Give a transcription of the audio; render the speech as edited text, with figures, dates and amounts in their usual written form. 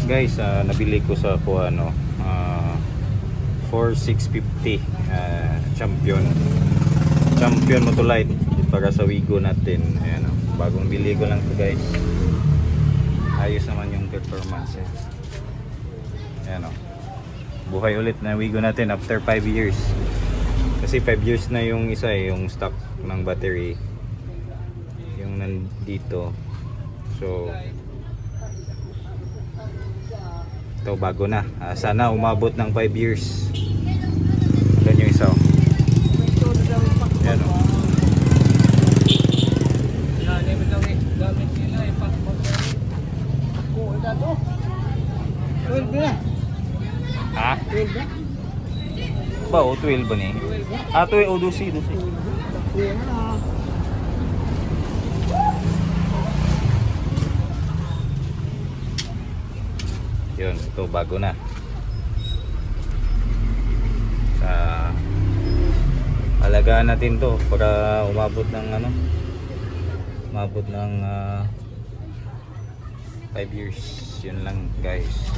Guys, nabili ko sa Kuano 4650 champion Motolite para sa Wigo natin. Ayan, bagong bili ko lang to guys. Ayos naman yung performance Ayan, buhay ulit na Wigo natin after 5 years. Kasi 5 years na yung isa yung stock ng battery yung nandito. So ito bago na. Sana umabot ng 5 years. Yan yung isa. Yan o. Ha? 12 ba? O 12 ba ni? Ah, 12 o 12. Yun, ito bago na. Alagaan natin to para umabot ng umabot ng 5 years. Yun lang guys.